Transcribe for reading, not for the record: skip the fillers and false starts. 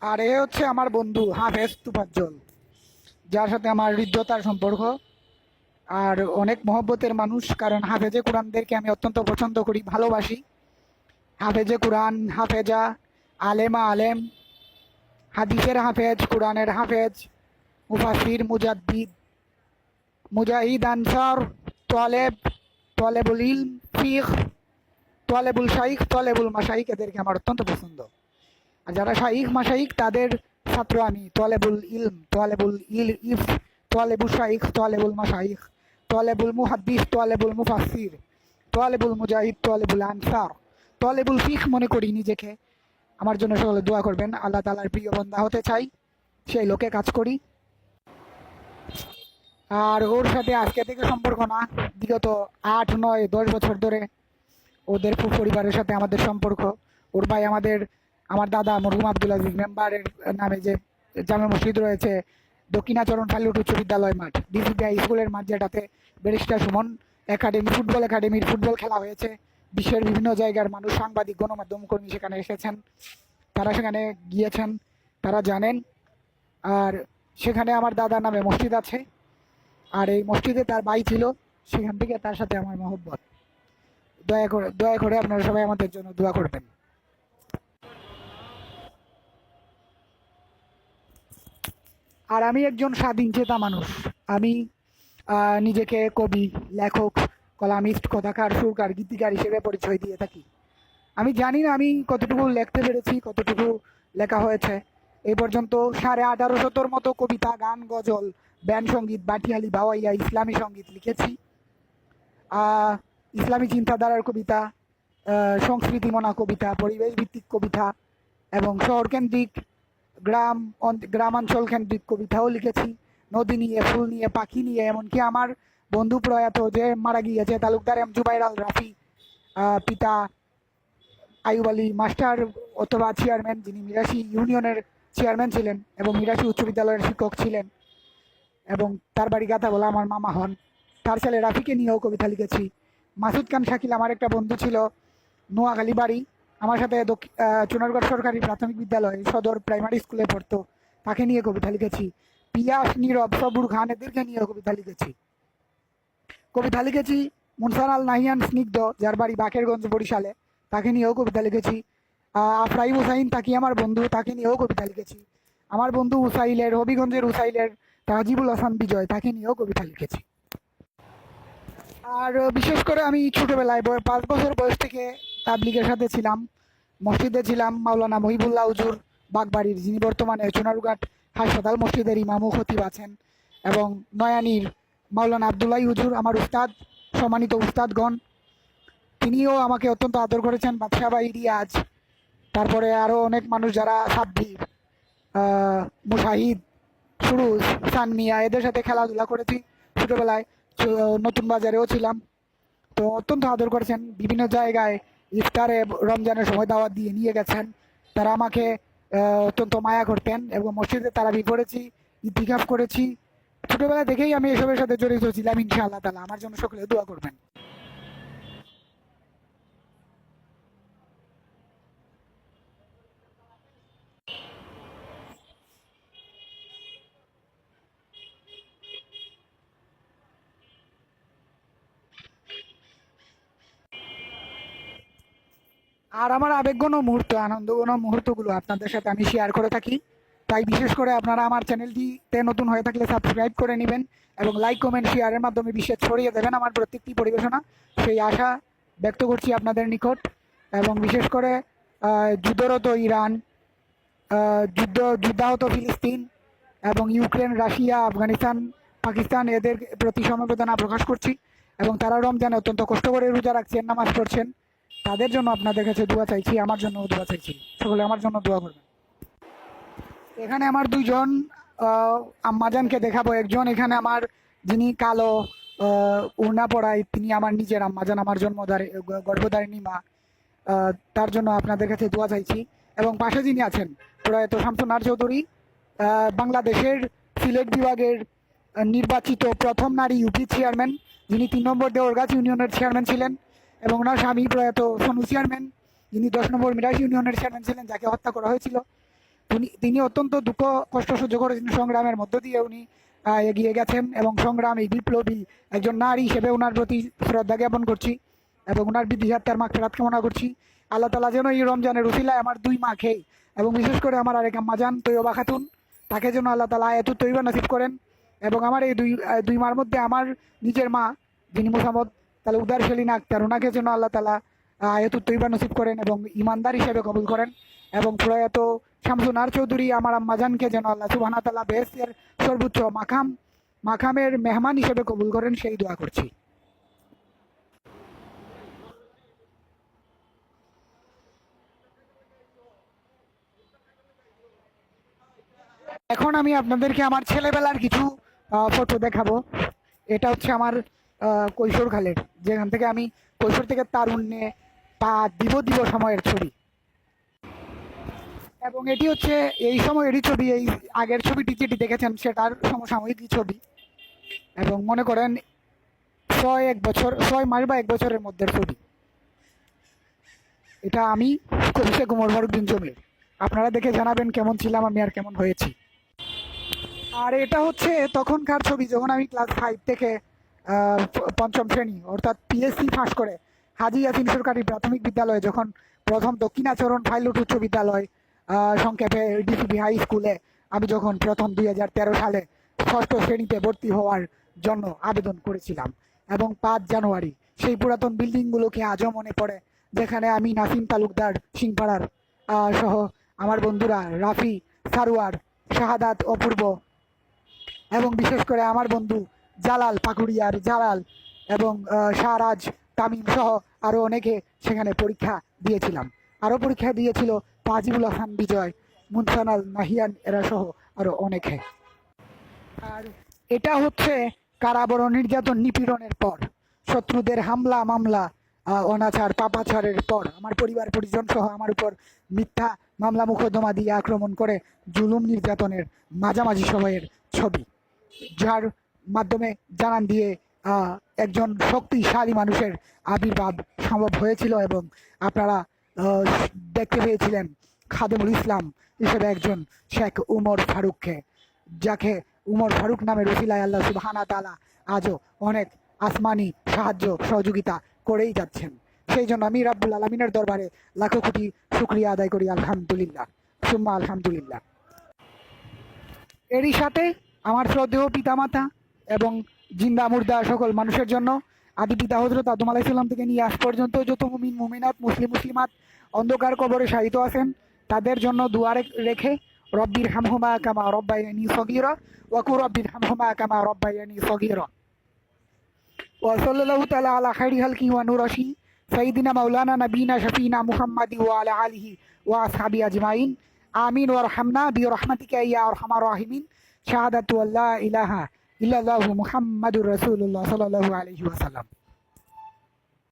আর এ হচ্ছে আমার বন্ধু হাফেজ তুফাজ্জল, যার সাথে আমার হৃদ্যতার সম্পর্ক আর অনেক মহব্বতের মানুষ। কারণ হাফেজে কোরআনদেরকে আমি অত্যন্ত পছন্দ করি, ভালোবাসি। হাফেজে কোরআন, হাফেজা, আলেমা আলেম, হাদিসের হাফেজ, কোরআনের হাফেজ, মুফাসির, মুজাদ্দিদ, মুজাহিদ, আনসার, তোয়ালেব, তোয়ালেবুল ইলম, ফিখ, তোয়ালেবুল শাইখ, তোয়ালেবুল মাশাইখ, এদেরকে আমার অত্যন্ত পছন্দ। আর যারা শাইখ মাশাইখ তাদের ছাত্র আমি। তোয়ালেবুল ইলম, তোয়ালেবুল ইফ, তোয়ালেবুল শাইখ, তোয়ালেবুল মাশাইখ, তোয়ালেবুল মুহাদ্দিস, তোয়ালেবুল মুফাসসির, তোয়ালেবুল মুজাহিদ, তোয়ালেবুল আনসার, তোয়ালেবুল ফিখ মনে করি নিজেকে। আমার জন্য সকলে দোয়া করবেন। আল্লাহ তাআলার প্রিয় বান্দা হতে চাই, সেই লোকে কাজ করি। আর ওর সাথে আজকে থেকে সম্পর্ক না, বিগত 8, 9, 10 বছর ধরে ওদের পরিবারের সাথে আমাদের সম্পর্ক। ওর ভাই আমার দাদা মরহুম আব্দুল আজিজ মেম্বারের নামে যে জামে মসজিদ রয়েছে, দক্ষিণাচরণ ফাইলুট উচ্চ বিদ্যালয় মাঠ, ডিসিপিআই স্কুলের মাঠ, যেটাতে ব্যারিস্টার সুমন একাডেমি, ফুটবল একাডেমির ফুটবল খেলা হয়েছে। বিশ্বের বিভিন্ন জায়গার মানুষ, সাংবাদিক, গণমাধ্যম কর্মী সেখানে এসেছেন, তারা সেখানে গিয়েছেন, তারা জানেন। আর সেখানে আমার দাদার নামে মসজিদ আছে, আর এই মসজিদে তার ভাই ছিল, সেখান থেকে তার সাথে আমার মহব্বত। দয়া করে আপনারা সবাই আমাদের জন্য দোয়া করবেন। আর আমি একজন স্বাধীন চেতা মানুষ। আমি নিজেকে কবি, লেখক, কলামিস্ট, কথাকার, সুরকার, গীতিকার হিসেবে পরিচয় দিয়ে থাকি। আমি জানি না আমি কতটুকু লিখতে পেরেছি, কতটুকু লেখা হয়েছে। এই পর্যন্ত 1850-র মতো কবিতা, গান, গজল, ব্যান্ড সঙ্গীত, বাটিয়ালি, ভাওয়াইয়া, ইসলামী সঙ্গীত লিখেছি। আহ, ইসলামী চিন্তাধারার কবিতা, সংস্কৃতিমনা কবিতা, পরিবেশ ভিত্তিক কবিতা এবং শহরকেন্দ্রিক, গ্রামাঞ্চল কেন্দ্রিক কবিতাও লিখেছি। নদী নিয়ে, ফুল নিয়ে, পাখি নিয়ে, এমনকি আমার বন্ধু প্রয়াত যে মারা গিয়েছে তালুকদার এম জুবাইর আল রাফি, পিতা আইয়ুব আলী মাস্টার অথবা চেয়ারম্যান, যিনি মিরাশি ইউনিয়নের চেয়ারম্যান ছিলেন এবং মিরাশি উচ্চ বিদ্যালয়ের শিক্ষক ছিলেন এবং তার বাড়ি গাথা বলা, আমার মামা হন। তার ছেলে রাফিকে নিয়েও কবিতা লিখেছি। মাসুদ খান শাকিল আমার একটা বন্ধু ছিল, নোয়াখালী বাড়ি, আমার সাথে চুনারগড় সরকারি প্রাথমিক বিদ্যালয় সদর প্রাইমারি স্কুলে পড়তো, তাকে নিয়ে কবিতা লিখেছি। পিয়াস, নীরব, সবুর খান, এদেরকে নিয়েও কবিতা লিখেছি। মুনসার আল নাহিয়ান স্নিগ্ধ, যার বাড়ি বাকেরগঞ্জ বরিশালে, তাকে নিয়েও কবিতা লিখেছি। আফরাইম হুসাইন তাকি আমার বন্ধু, তাকে নিয়েও কবিতা লিখেছি। আমার বন্ধু উসাইলের, হবিগঞ্জের উসাইলের তাজিবুল হাসান বিজয়, তাকে নিয়েও কবিতা লিখেছি। আর বিশেষ করে আমি ছোটবেলায় 5 বছর বয়স থেকে তাবলিগের সাথে ছিলাম, মসজিদে ছিলাম। মাওলানা মহিবুল্লাহ হুজুর বাগবাড়ির, যিনি বর্তমানে সোনারুঘাট হাসপাতাল মসজিদের ইমাম ও খতিব আছেন, এবং নয়ানীর মাওলানা আবদুল্লাহ হুজুর আমার উস্তাদ, সম্মানিত উস্তাদগণ, তিনিও আমাকে অত্যন্ত আদর করেছেন। বাদশাহ ভাই, রিয়াজ, তারপরে আরও অনেক মানুষ যারা সাব্বির, মুশাহিদ, সুরুজ, সানমিয়া, এদের সাথে খেলাধুলা করেছি ছোটবেলায়। নতুন বাজারেও ছিলাম, তো অত্যন্ত আদর করেছেন। বিভিন্ন জায়গায় ইফতারে রমজানের সময় দাওয়াত দিয়ে নিয়ে গেছেন। তারা আমাকে অত্যন্ত মায়া করতেন এবং মসজিদে তারাবি পড়েছি, ইতিকাফ করেছি। ছোটবেলা থেকেই আমি এসবের সাথে জড়িত ছিলাম। ইনশাআল্লাহ তাআলা আমার জন্য সকলে দোয়া করবেন। আর আমার আবেগঘন মুহূর্ত, আনন্দঘন মুহূর্তগুলো আপনাদের সাথে আমি শেয়ার করে থাকি। তাই বিশেষ করে আপনারা আমার চ্যানেলটিতে নতুন হয়ে থাকলে সাবস্ক্রাইব করে নেবেন এবং লাইক, কমেন্ট, শেয়ারের মাধ্যমে বিশ্বে ছড়িয়ে দেবেন আমার প্রত্যেকটি পরিবেশনা, সেই আশা ব্যক্ত করছি আপনাদের নিকট। এবং বিশেষ করে যুদ্ধরত ইরান, যুদ্ধাহত ফিলিস্তিন এবং ইউক্রেন, রাশিয়া, আফগানিস্তান, পাকিস্তান, এদের প্রতি সমবেদনা প্রকাশ করছি। এবং তারা রমজানে অত্যন্ত কষ্ট করে রোজা রাখছেন, নামাজ পড়ছেন, তাদের জন্য আপনাদের কাছে দোয়া চাইছি, আমার জন্য দোয়া চাইছি। সকলে আমার জন্য দোয়া করবেন। এখানে আমার দুইজন আম্মাজানকে দেখাবো। একজন এখানে আমার, যিনি কালো ওড়না পড়ায়, তিনি আমার নিজের আম্মাজান, আমার গর্ভধারিণী মা। তার জন্য আপনাদের কাছে দোয়া চাইছি। এবং পাশে যিনি আছেন, প্রয়াত শামসুন্নাহার চৌধুরী, বাংলাদেশের সিলেট বিভাগের নির্বাচিত প্রথম নারী ইউপি চেয়ারম্যান, যিনি 3 নম্বর দেওরগাছ ইউনিয়নের চেয়ারম্যান ছিলেন, এবং ওনার স্বামী প্রয়াত সোনু চেয়ারম্যান, যিনি 10 নম্বর মিরাজ ইউনিয়নের চেয়ারম্যান ছিলেন, যাকে হত্যা করা হয়েছিল। তো তিনি অত্যন্ত দুঃখ কষ্ট সহ্য করেছেন, সংগ্রামের মধ্য দিয়ে উনি এগিয়ে গেছেন এবং সংগ্রামী বিপ্লবী একজন নারী হিসেবে ওনার প্রতি শ্রদ্ধা জ্ঞাপন করছি এবং ওনার বিদ্যাত্মার মাগফিরাত কামনা করছি। আল্লাহ তাআলা যেন এই রমজানের উসিলায় আমার দুই মাকে এবং বিশেষ করে আমার আরেক আম্মা জান তৈয়বা খাতুন, তাকে যেন আল্লাহ তাআলা আয়াতুত তৈয়বা নসিব করেন এবং আমার এই দুই মার মধ্যে আমার নিজের মা যিনি মুসাম্মদ তালুকদার সেলিনা আক্তার, ওনাকে যেন আল্লাহ তাআলা আয়াতুত তৈয়বা নসিব করেন এবং ইমানদার হিসেবে কবুল করেন এবং প্রয়াত শামসুনার চৌধুরী আমার আম্মাজানকে যেন আল্লাহ সুবহানাহু ওয়া তাআলা বেহেশতের সর্বোচ্চ মাকামের মেহমান হিসেবে কবুল করেন, সেই দোয়া করছি। এখন আমি আপনাদেরকে আমার ছেলেবেলার কিছু ফটো দেখাবো। এটা হচ্ছে আমার কৈশোরকালের, যেখান থেকে আমি কৈশোর থেকে তারুণ্যে পা দিব সময়ের ছবি এবং এটি হচ্ছে এই সময়েরই ছবি। এই আগের ছবিটি যেটি দেখেছেন সেটার সমসাময়িক ছবি এবং মনে করেন 6 মাস বা 1 বছরের মধ্যে ছবি। এটা আমি কবি শেখ ওমর ফারুক বিন জমির। আপনারা দেখে জানাবেন কেমন ছিলাম আমি আর কেমন হয়েছি। আর এটা হচ্ছে তখনকার ছবি যখন আমি ক্লাস 5 থেকে পঞ্চম শ্রেণী অর্থাৎ পিএসসি পাস করে হাজী ইয়াসিন সরকারি প্রাথমিক বিদ্যালয়ে যখন প্রথম দক্ষিণাচরণ পাইলট উচ্চ বিদ্যালয় সংক্ষেপে ডিসিপি হাই স্কুলে আমি যখন প্রথম 2013 সালে 6ষ্ঠ শ্রেণীতে ভর্তি হওয়ার জন্য আবেদন করেছিলাম এবং 5 জানুয়ারি সেই পুরাতন বিল্ডিংগুলোকে আজও মনে পড়ে, যেখানে আমি নাসিম তালুকদার সিংপাড়ার সহ আমার বন্ধুরা রাফি, সারোয়ার, শাহাদাত, অপূর্ব এবং বিশেষ করে আমার বন্ধু জালাল, পাকুড়িয়ার জালাল এবং শাহরাজ, তামিম সহ আরও অনেকে সেখানে পরীক্ষা দিয়েছিলাম। আরও পরীক্ষা দিয়েছিল তাজিবুল হাসান বিজয়, মুনসানাল, নাহিয়ান এরা সহ আরও অনেকে। আর এটা হচ্ছে কারাবরণ, নির্যাতন, নিপীড়নের পর, শত্রুদের হামলা মামলা, অনাচার পাপাচারের পর আমার পরিবার পরিজন সহ আমার উপর মিথ্যা মামলা মোকদ্দমা দিয়ে আক্রমণ করে জুলুম নির্যাতনের মাঝামাঝি সময়ের ছবি, যার মাধ্যমে জানান দিয়ে একজন শক্তিশালী মানুষের আবির্ভাব সম্ভব হয়েছিল এবং আপনারা দেখতে পেয়েছিলেন খাদেমুল ইসলাম হিসেবে একজন শেখ উমর ফারুককে, যাকে উমর ফারুক নামের ওসিলায় আল্লাহ সুবহানাহু ওয়া তাআলা আজও অনেক আসমানি সাহায্য সহযোগিতা করেই যাচ্ছেন। সেই জন্য আমি রাব্বুল আলামিনের দরবারে লাখো কোটি শুকরিয়া আদায় করি, আলহামদুলিল্লাহ, সুম্মা আলহামদুলিল্লাহ। এরই সাথে আমার শ্রদ্ধেয় পিতামাতা এবং জিন্দা মুর্দা সকল মানুষের জন্য আদি পিতা হযরত আদম আলাইহিস সালাম থেকে নিয়ে আজ পর্যন্ত যত মুমিন মুমিনাত মুসলিমাত অন্ধকার কবরে শায়িত আছেন তাদের জন্য দোয়া রেখে রব্বির হামহুমা কামা রব্বায়ানি সগীরা ওয়া কুর রব্বির হামহুমা কামা রব্বায়ানি সগীরা ওয়া সাল্লাল্লাহু তাআলা আলা খাইরি খালকি ওয়া নূরাশি সাইয়্যিদিনা মাওলানা নবিনা শফিনা মুহাম্মাদি ওয়া আলা আলিহি ওয়া আসহাবি আজমাইন আমিন ওয়ারহামনা বিরহমাতিকা ইয়া আরহামার রাহিমিন। শাহাদাতু আল্লা ইলাহা ইল্লাল্লাহু মুহাম্মাদুর রাসূলুল্লাহ সাল্লাল্লাহু আলাইহি ওয়াসাল্লাম।